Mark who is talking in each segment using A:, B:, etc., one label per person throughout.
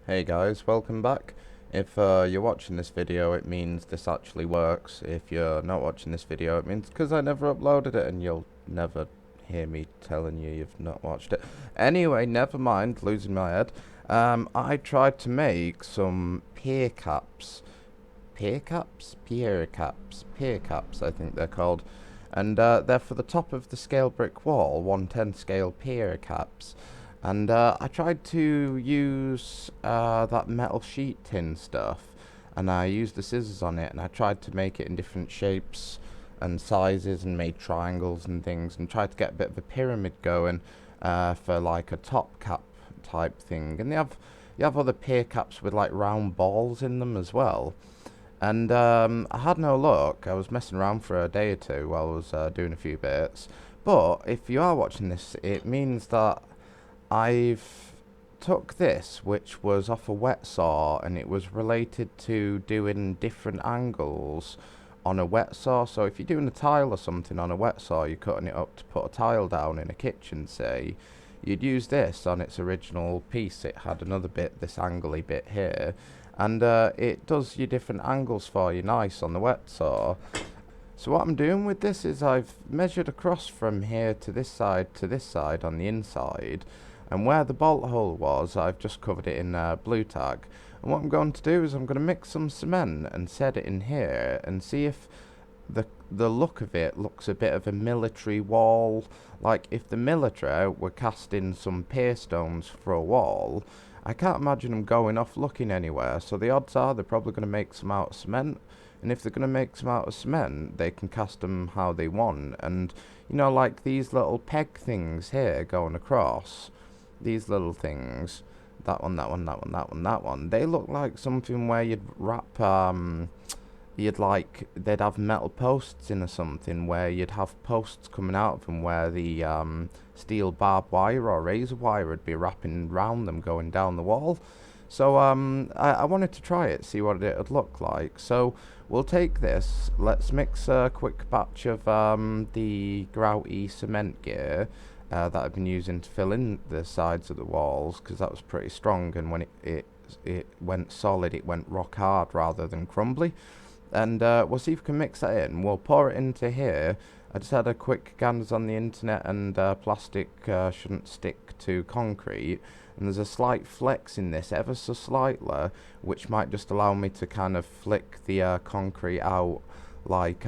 A: Hey guys, welcome back. If you're watching this video, it means this actually works. If you're not watching this video, it means because I never uploaded it and you'll never hear me telling you you've not watched it. Anyway, never mind, losing my head. I tried to make some pier caps. Pier caps? Pier caps. Pier caps, I think they're called. And they're for the top of the scale brick wall, 110 scale pier caps. And I tried to use that metal sheet tin stuff, and I used the scissors on it, and I tried to make it in different shapes and sizes, and made triangles and things, and tried to get a bit of a pyramid going for like a top cap type thing. And you have other pier caps with like round balls in them as well. And I had no luck. I was messing around for a day or two while I was doing a few bits. But if you are watching this, it means that I've took this, which was off a wet saw, and it was related to doing different angles on a wet saw. So if you're doing a tile or something on a wet saw, you're cutting it up to put a tile down in a kitchen, say, you'd use this on its original piece. It had another bit, this angly bit here, and it does your different angles for you nice on the wet saw. So what I'm doing with this is I've measured across from here to this side on the inside, and where the bolt hole was, I've just covered it in blue tag. And what I'm going to do is I'm going to mix some cement and set it in here and see if the look of it looks a bit of a military wall. Like if the military were casting some pier stones for a wall, I can't imagine them going off looking anywhere. So the odds are they're probably going to make some out of cement. And if they're going to make some out of cement, they can cast them how they want. And, you know, like these little peg things here going across, these little things, that one, that one, that one, that one, that one, they look like something where you'd wrap, they'd have metal posts in or something, where you'd have posts coming out of them where the steel barbed wire or razor wire would be wrapping round them going down the wall. So I wanted to try it, see what it would look like. So we'll take this, let's mix a quick batch of the grouty cement gear that I've been using to fill in the sides of the walls, because that was pretty strong, and when it went solid, it went rock hard rather than crumbly. And we'll see if we can mix that in. We'll pour it into here. I just had a quick gander on the internet, and plastic shouldn't stick to concrete. And there's a slight flex in this, ever so slightly, which might just allow me to kind of flick the concrete out like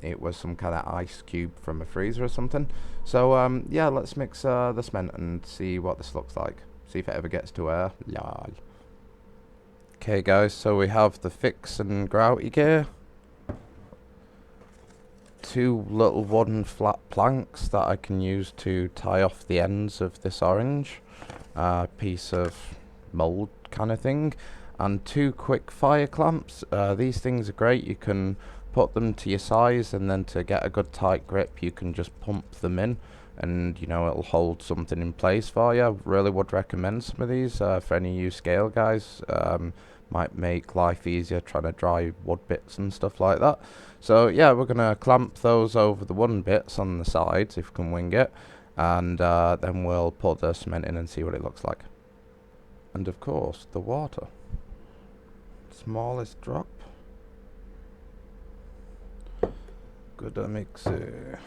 A: it was some kind of ice cube from a freezer or something. So yeah, let's mix the cement and see what this looks like. See if it ever gets to air. Lol. Okay guys, so we have the fix and grouty gear. Two little wooden flat planks that I can use to tie off the ends of this orange piece of mould kind of thing, and two quick fire clamps. These things are great. You can put them to your size, and then to get a good tight grip you can just pump them in, and you know, it'll hold something in place for you. Really would recommend some of these for any of you scale guys. Might make life easier trying to dry wood bits and stuff like that. So yeah, we're gonna clamp those over the wooden bits on the sides if we can wing it, and then we'll put the cement in and see what it looks like. And of course the water, smallest drop. Good mixer.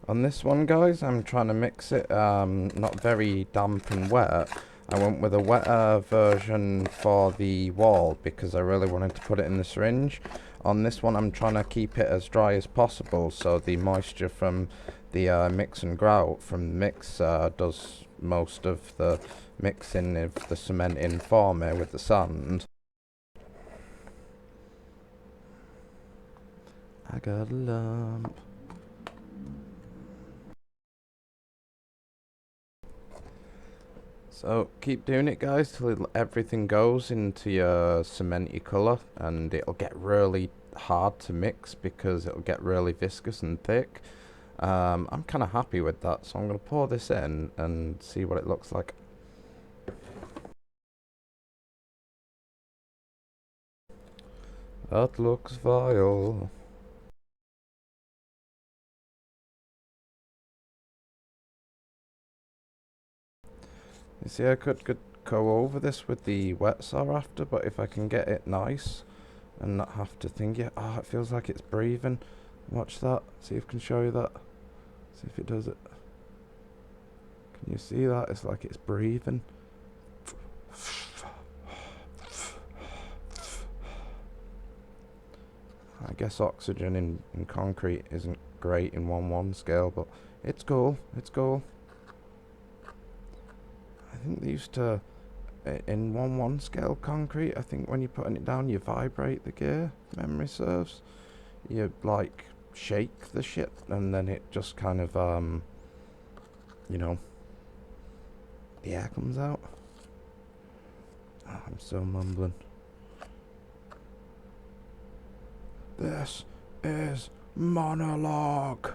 A: On this one guys, I'm trying to mix it not very damp and wet. I went with a wetter version for the wall because I really wanted to put it in the syringe. On this one I'm trying to keep it as dry as possible, so the moisture from the mix and grout from the mix does most of the mixing of the cement in for me with the sand. I got a lump. So keep doing it guys till everything goes into your cementy colour, and it'll get really hard to mix because it'll get really viscous and thick. I'm kind of happy with that, so I'm going to pour this in and see what it looks like. That looks vile. You see, I could go over this with the wet saw after, but if I can get it nice and not have to think it. Oh, it feels like it's breathing. Watch that. See if I can show you that. See if it does it. Can you see that? It's like it's breathing. I guess oxygen in concrete isn't great in 1:1 scale, but it's cool. It's cool. I think they used to, in 1:1 scale concrete, I think when you're putting it down, you vibrate the gear, memory serves. You, like, shake the shit, and then it just kind of, you know, the air comes out. Oh, I'm so mumbling. This is monologue.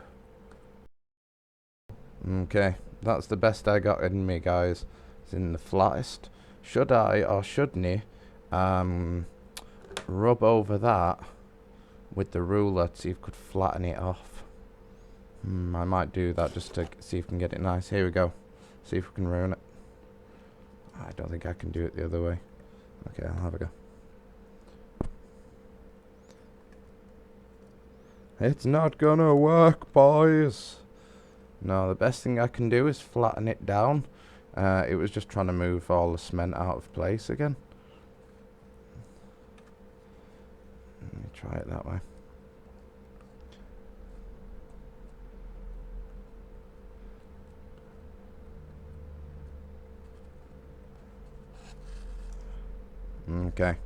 A: Okay, that's the best I got in me, guys. It's in the flattest. Should I or shouldn't I rub over that with the ruler to see if I could flatten it off? I might do that just to see if we can get it nice. Here we go. See if we can ruin it. I don't think I can do it the other way. Okay, I'll have a go. It's not gonna work, boys. No, the best thing I can do is flatten it down. It was just trying to move all the cement out of place again. Let me try it that way. Okay.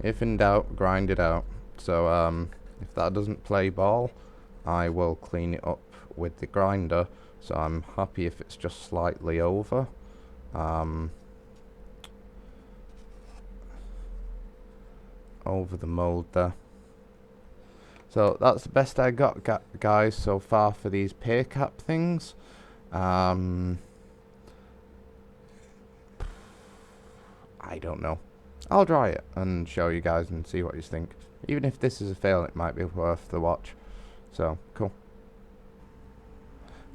A: If in doubt, grind it out. So, if that doesn't play ball, I will clean it up with the grinder. So I'm happy if it's just slightly over. Over the mould there. So that's the best I got, guys, so far for these Pier Cap things. I don't know. I'll try it and show you guys and see what you think. Even if this is a fail, it might be worth the watch. So, cool.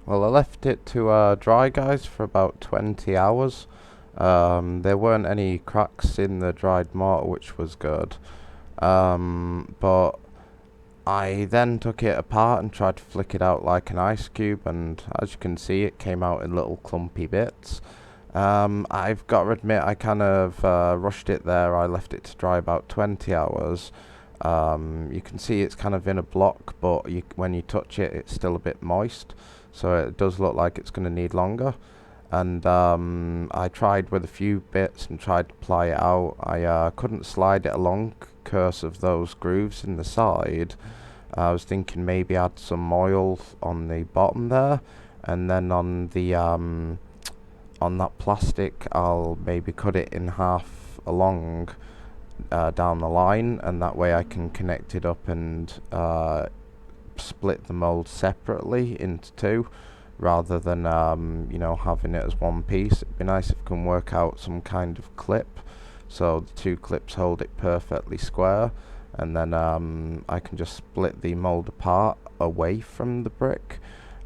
A: Well, I left it to dry, guys, for about 20 hours. There weren't any cracks in the dried mortar, which was good. But I then took it apart and tried to flick it out like an ice cube, and as you can see, it came out in little clumpy bits. I've got to admit, I kind of rushed it there. I left it to dry about 20 hours. You can see it's kind of in a block, but when you touch it, it's still a bit moist. So it does look like it's going to need longer. And I tried with a few bits and tried to ply it out. I couldn't slide it along because of those grooves in the side. I was thinking maybe add some oil on the bottom there, and then on the on that plastic I'll maybe cut it in half along down the line, and that way I can connect it up and split the mould separately into two, rather than you know, having it as one piece. It'd be nice if I can work out some kind of clip so the two clips hold it perfectly square, and then I can just split the mould apart away from the brick,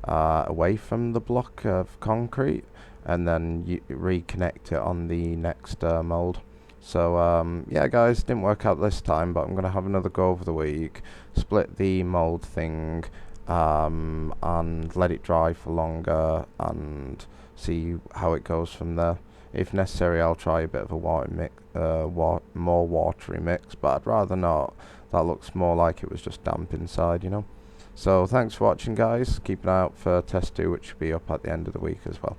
A: away from the block of concrete, and then reconnect it on the next mould. So yeah, guys, didn't work out this time, but I'm gonna have another go over the week, split the mould thing, and let it dry for longer and see how it goes from there. If necessary, I'll try a bit of a water mix, more watery mix, but I'd rather not. That looks more like it was just damp inside, you know. So thanks for watching, guys. Keep an eye out for test 2, which will be up at the end of the week as well.